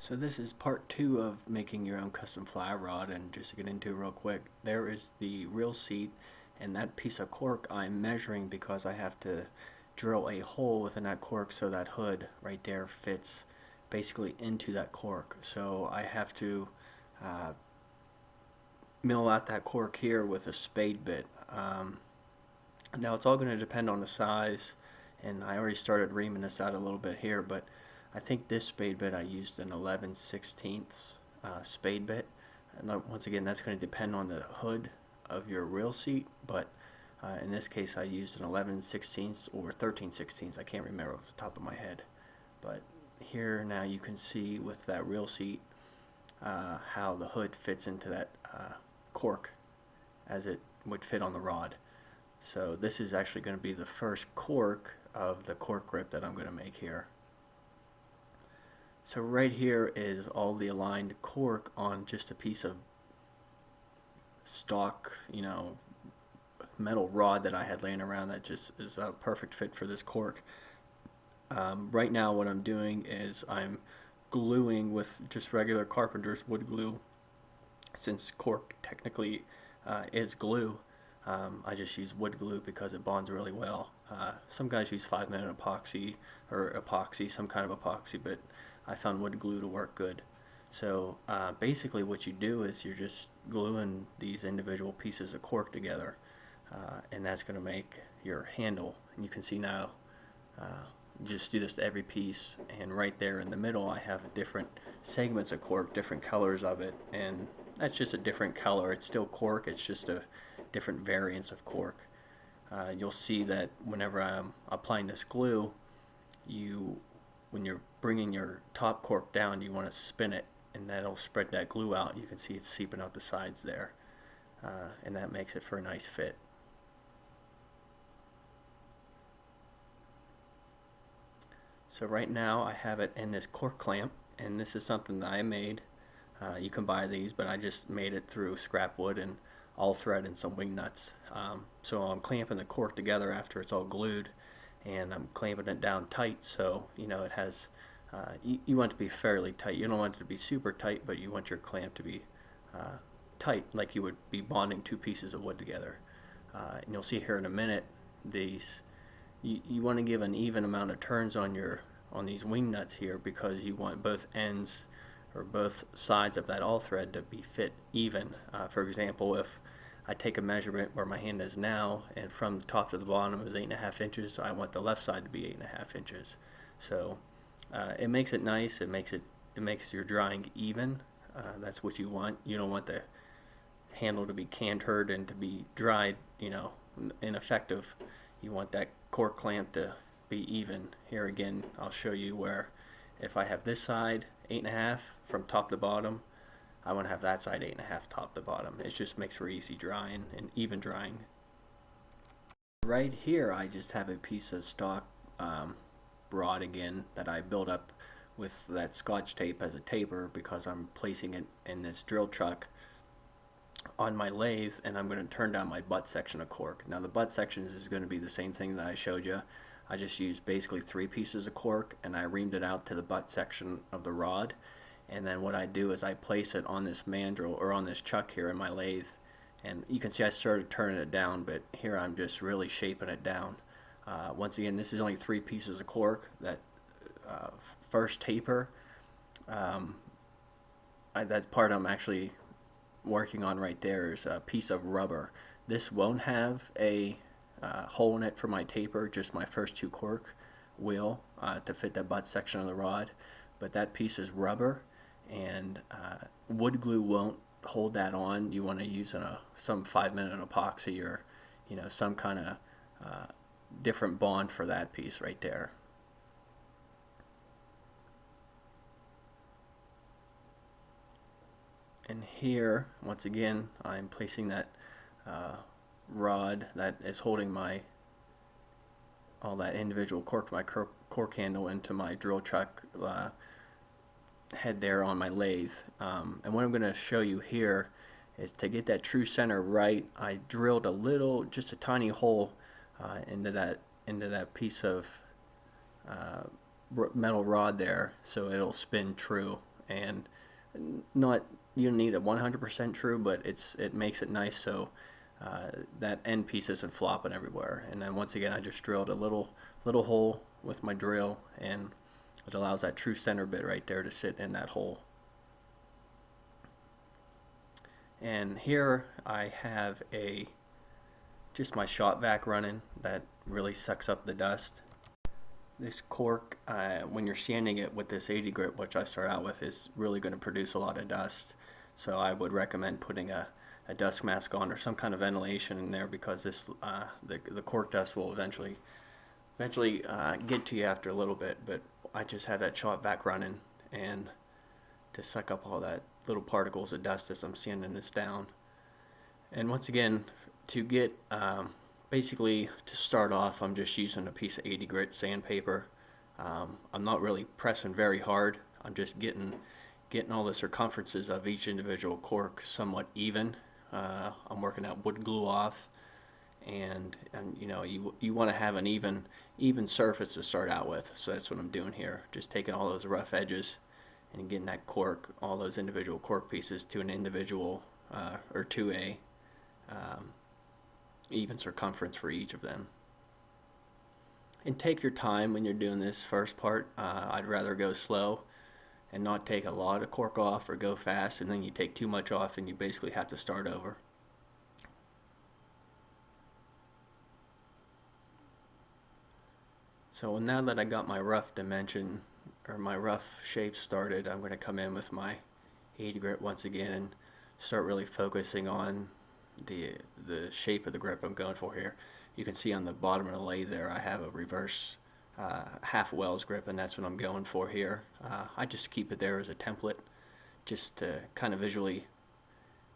So this is part 2 of making your own custom fly rod, and just to get into it real quick, there is the reel seat, and that piece of cork I'm measuring because I have to drill a hole within that cork so that hood right there fits basically into that cork. So I have to uh, mill out that cork here with a spade bit. Now it's all going to depend on the size, and I already started reaming this out a little bit here, but I think this spade bit I used an 11/16 spade bit. And once again, that's going to depend on the hood of your reel seat, but in this case I used an 11/16 or 13/16. I can't remember off the top of my head. But here now you can see with that reel seat how the hood fits into that cork as it would fit on the rod. So this is actually going to be the first cork of the cork grip that I'm going to make here. So right here is all the aligned cork on just a piece of stock, metal rod that I had laying around that just is a perfect fit for this cork. Right now what I'm doing is I'm gluing with just regular carpenter's wood glue. Since cork technically is glue, I just use wood glue because it bonds really well. Some guys use 5-minute epoxy or epoxy, some kind of epoxy, but I found wood glue to work good. So basically what you do is you're just gluing these individual pieces of cork together, and that's going to make your handle. And you can see now, just do this to every piece, and right there in the middle I have different segments of cork, different colors of it, and that's just a different color. It's still cork, it's just a different variants of cork. You'll see that whenever I'm applying this glue, when you're bringing your top cork down, you want to spin it, and that'll spread that glue out. You can see it's seeping out the sides there, and that makes it for a nice fit. So right now I have it in this cork clamp, and this is something that I made. You can buy these, but I just made it through scrap wood and all thread and some wing nuts. So I'm clamping the cork together after it's all glued, and I'm clamping it down tight, so it has you want it to be fairly tight. You don't want it to be super tight, but you want your clamp to be tight, like you would be bonding two pieces of wood together. And you'll see here in a minute, you want to give an even amount of turns on these wing nuts here, because you want both ends or both sides of that all thread to be fit even. For example, if I take a measurement where my hand is now, and from the top to the bottom is 8.5 inches, I want the left side to be 8.5 inches. So it makes it nice. It makes your drying even. That's what you want. You don't want the handle to be cantered and to be dried, ineffective. You want that cork clamp to be even. Here again, I'll show you where if I have this side 8.5 from top to bottom, I want to have that side 8.5 top to bottom. It just makes for easy drying and even drying. Right here I just have a piece of stock rod again that I built up with that Scotch tape as a taper, because I'm placing it in this drill chuck on my lathe, and I'm going to turn down my butt section of cork. Now the butt sections is going to be the same thing that I showed you. I just used basically 3 pieces of cork, and I reamed it out to the butt section of the rod. And then what I do is I place it on this mandrel, or on this chuck here in my lathe, and you can see I started turning it down, but here I'm just really shaping it down. Once again, this is only 3 pieces of cork. That first taper, that part I'm actually working on right there is a piece of rubber. This won't have a hole in it for my taper, just my first 2 cork will to fit that butt section of the rod, but that piece is rubber, and wood glue won't hold that on. You want to use some 5-minute epoxy, or some kind of different bond for that piece right there. And here, once again, I'm placing that rod that is holding all that individual cork, my cork handle, into my drill chuck head there on my lathe. And what I'm going to show you here is, to get that true center right, I drilled just a tiny hole into that piece of metal rod there, so it'll spin true. and not, you don't need it 100% true, but it makes it nice so that end piece isn't flopping everywhere. And then once again, I just drilled a little hole with my drill, and it allows that true center bit right there to sit in that hole. And here I have just my shop vac running that really sucks up the dust. This cork, when you're sanding it with this 80 grit, which I start out with, is really going to produce a lot of dust. So I would recommend putting a dust mask on or some kind of ventilation in there, because this the cork dust will eventually get to you after a little bit. But I just have that shop vac running, and to suck up all that little particles of dust as I'm sanding this down. And once again, to get basically to start off, I'm just using a piece of 80 grit sandpaper. I'm not really pressing very hard. I'm just getting all the circumferences of each individual cork somewhat even. I'm working out wood glue off, and you know, you want to have an even surface to start out with. So that's what I'm doing here. Just taking all those rough edges and getting that cork, all those individual cork pieces, to an individual or to a even circumference for each of them. And take your time when you're doing this first part. I'd rather go slow and not take a lot of cork off, or go fast and then you take too much off and you basically have to start over. So now that I got my rough dimension or my rough shape started, I'm going to come in with my 80 grit once again and start really focusing on the shape of the grip I'm going for here. You can see on the bottom of the lathe there I have a reverse half Wells grip, and that's what I'm going for here. I just keep it there as a template, just to kind of visually,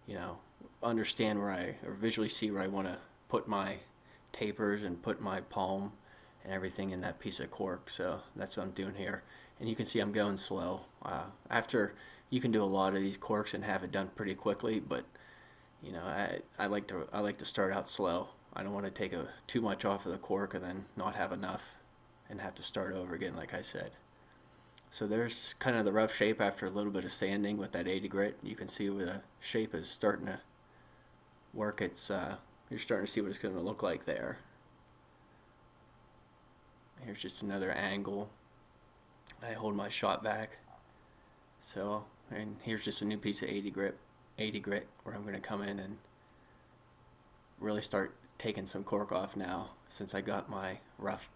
you know, understand or visually see where I want to put my tapers and put my palm and everything in that piece of cork. So that's what I'm doing here, and you can see I'm going slow. After, you can do a lot of these corks and have it done pretty quickly, but you know, I like to start out slow. I don't want to take too much off of the cork and then not have enough and have to start over again, like I said. So there's kind of the rough shape after a little bit of sanding with that 80 grit. You can see where the shape is starting to work. You're starting to see what it's going to look like there. Here's just another angle. I hold my shot back. So, and here's just a new piece of 80 grit where I'm going to come in and really start taking some cork off now, since I got my rough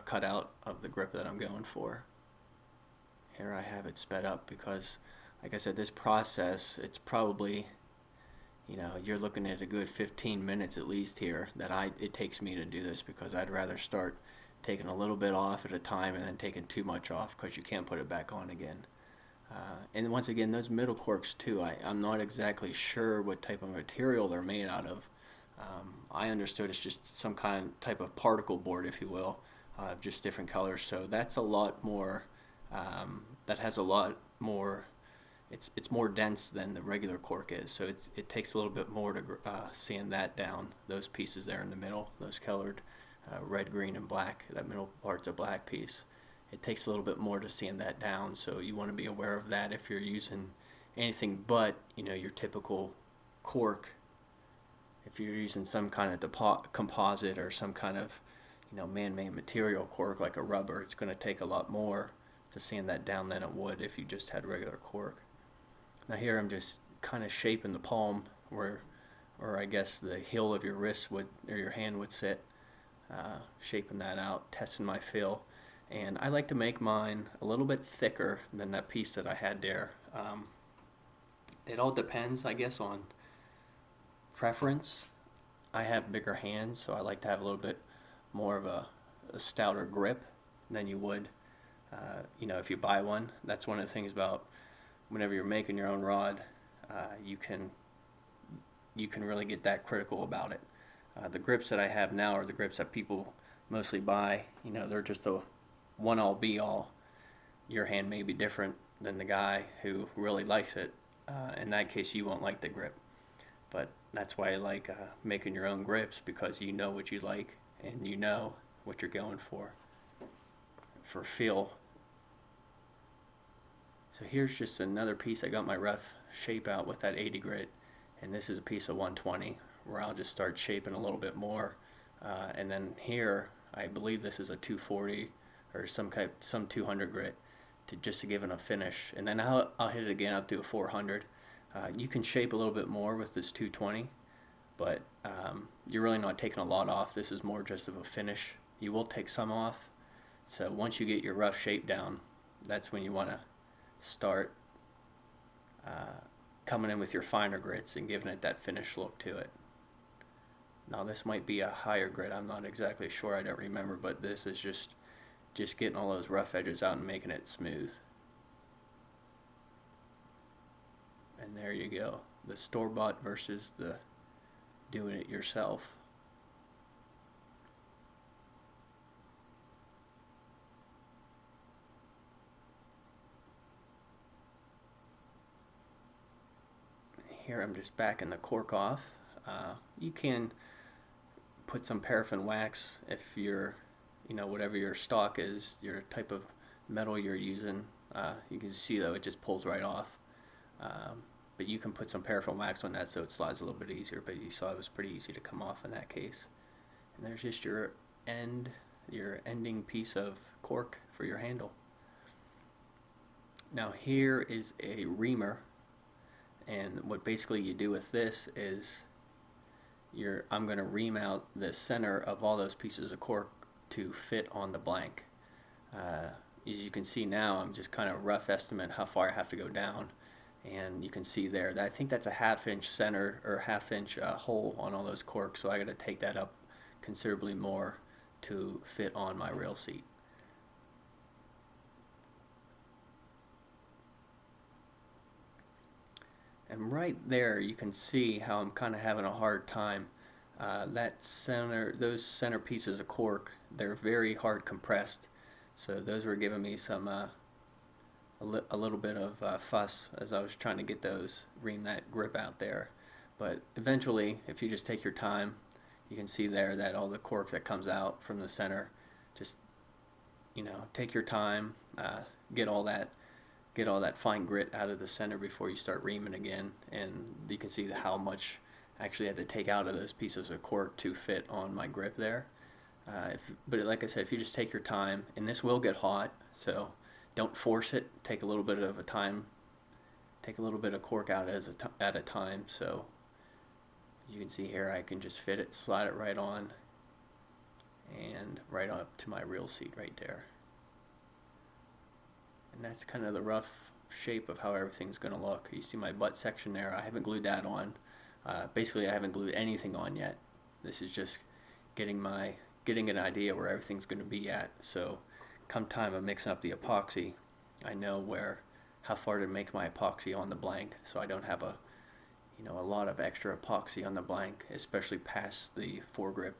cutout of the grip that I'm going for. Here I have it sped up because, like I said, this process, it's probably, you know, you're looking at a good 15 minutes at least here that it takes me to do this, because I'd rather start taking a little bit off at a time and then taking too much off, because you can't put it back on again. And once again, those middle corks too, I'm not exactly sure what type of material they're made out of. I understood it's just some type of particle board, if you will, just different colors. So that's a lot more, that has a lot more, it's more dense than the regular cork is. So it takes a little bit more to sand that down, those pieces there in the middle, those colored red, green, and black, that middle part's a black piece. It takes a little bit more to sand that down, so you want to be aware of that if you're using anything but, you know, your typical cork. If you're using some kind of composite or some kind of, you know, man-made material cork like a rubber, it's going to take a lot more to sand that down than it would if you just had regular cork. Now here I'm just kind of shaping the palm or I guess the heel of your wrist or your hand would sit, shaping that out, testing my fill. And I like to make mine a little bit thicker than that piece that I had there. It all depends, I guess, on preference. I have bigger hands, so I like to have a little bit more of a stouter grip than you would, you know, if you buy one. That's one of the things about whenever you're making your own rod, you can really get that critical about it. The grips that I have now are the grips that people mostly buy. You know, they're just a one-all be-all. Your hand may be different than the guy who really likes it. In that case, you won't like the grip. But that's why I like making your own grips, because you know what you like and you know what you're going for feel. So here's just another piece. I got my rough shape out with that 80 grit, and this is a piece of 120 where I'll just start shaping a little bit more. And then here, I believe this is a 240 or some 200 grit just to give it a finish. And then I'll hit it again up to a 400. You can shape a little bit more with this 220, but you're really not taking a lot off. This is more just of a finish. You will take some off. So once you get your rough shape down, that's when you want to start coming in with your finer grits and giving it that finished look to it. Now this might be a higher grit, I'm not exactly sure, I don't remember, but this is just getting all those rough edges out and making it smooth. And there you go, the store-bought versus the doing it yourself. Here I'm just backing the cork off. You can put some paraffin wax if you're, whatever your stock is, your type of metal you're using. You can see though it just pulls right off. But you can put some paraffin wax on that so it slides a little bit easier, but you saw it was pretty easy to come off in that case. And there's just your ending piece of cork for your handle. Now here is a reamer, and what basically you do with this is I'm going to ream out the center of all those pieces of cork to fit on the blank. As you can see now, I'm just kind of rough estimate how far I have to go down, and you can see there that I think that's a half-inch center or half-inch hole on all those corks, so I got to take that up considerably more to fit on my rail seat. And right there you can see how I'm kind of having a hard time. Those center pieces of cork, they're very hard compressed, so those were giving me some a little bit of fuss as I was trying to get those, ream that grip out there. But eventually, if you just take your time, you can see there that all the cork that comes out from the center, just take your time, get all that fine grit out of the center before you start reaming again, and you can see how much I actually had to take out of those pieces of cork to fit on my grip there. But like I said, if you just take your time, and this will get hot, so don't force it. Take a little bit of a time. Take a little bit of cork out at a time. So as you can see here, I can just fit it, slide it right on, and right up to my reel seat right there. And that's kind of the rough shape of how everything's going to look. You see my butt section there. I haven't glued that on. Basically, I haven't glued anything on yet. This is just getting an idea where everything's going to be at. So come time of mixing up the epoxy, I know how far to make my epoxy on the blank, so I don't have a lot of extra epoxy on the blank, especially past the foregrip.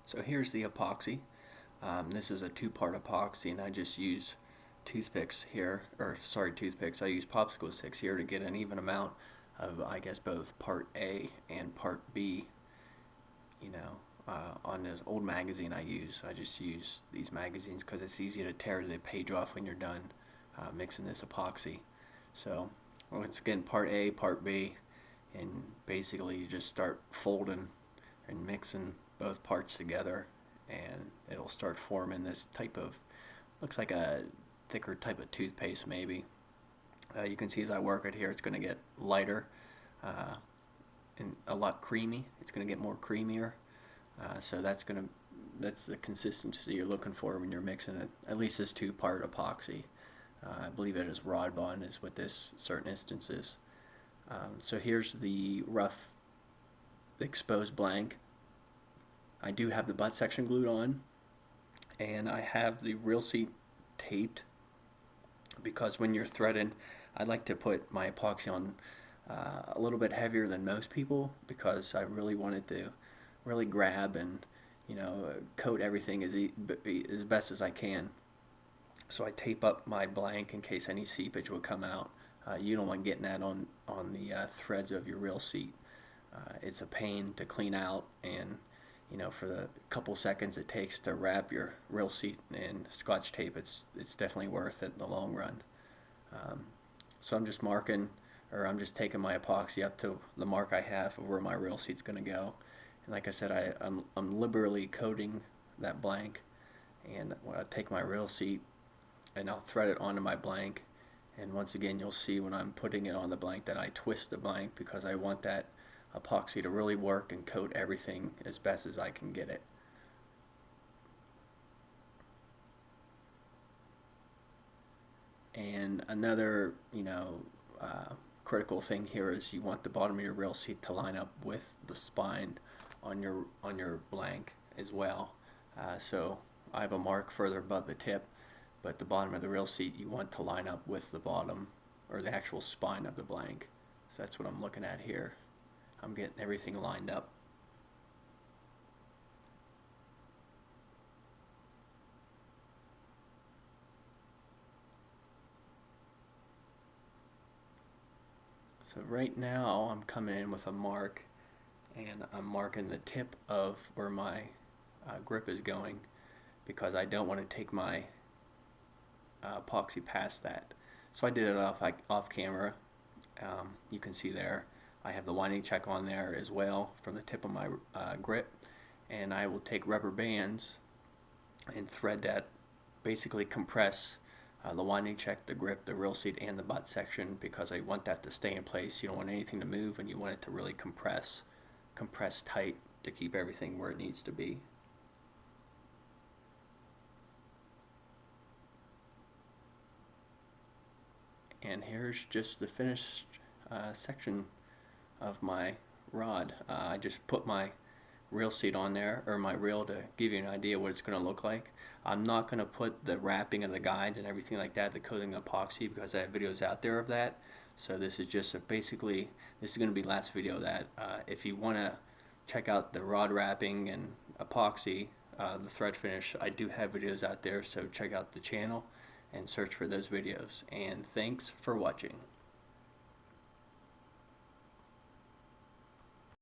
So here's the epoxy. This is a two-part epoxy, and I just use toothpicks here, I use popsicle sticks here to get an even amount of, I guess, both part A and part B. On this old magazine I just use these magazines because it's easy to tear the page off when you're done mixing this epoxy. So once again, part A, part B, and basically you just start folding and mixing both parts together, and it'll start forming this type of, looks like a thicker type of toothpaste maybe. You can see as I work it here, it's going to get lighter and a lot creamy. It's going to get more creamier. So that's the consistency you're looking for when you're mixing it. At least this two-part epoxy. I believe it is Rod Bond is what this certain instance is. So here's the rough exposed blank. I do have the butt section glued on, and I have the reel seat taped, because when you're threading, I like to put my epoxy on a little bit heavier than most people, because I really wanted to really grab and coat everything as best as I can. So I tape up my blank in case any seepage will come out. You don't want getting that on the threads of your reel seat. It's a pain to clean out, and for the couple seconds it takes to wrap your rail seat in Scotch tape, it's definitely worth it in the long run. So I'm just marking, or I'm just taking my epoxy up to the mark I have of where my rail seat's going to go. And like I said, I'm liberally coating that blank, and when I take my rail seat and I'll thread it onto my blank, and once again you'll see when I'm putting it on the blank that I twist the blank because I want that epoxy to really work and coat everything as best as I can get it. And another, critical thing here is you want the bottom of your rail seat to line up with the spine on your blank as well. So I have a mark further above the tip, but the bottom of the rail seat you want to line up with the bottom or the actual spine of the blank. So that's what I'm looking at here. I'm getting everything lined up. So right now I'm coming in with a mark, and I'm marking the tip of where my grip is going because I don't want to take my epoxy past that. So I did it off camera. You can see there I have the winding check on there as well from the tip of my grip, and I will take rubber bands and thread that, basically compress the winding check, the grip, the rail seat, and the butt section because I want that to stay in place. You don't want anything to move, and you want it to really compress tight to keep everything where it needs to be. And here's just the finished section of my rod. I just put my rail seat on there, or my rail, to give you an idea what it's going to look like. I'm not going to put the wrapping of the guides and everything like that, the coating epoxy, because I have videos out there of that. So this is just basically, this is going to be the last video that if you want to check out the rod wrapping and epoxy, the thread finish, I do have videos out there, so check out the channel and search for those videos. And thanks for watching.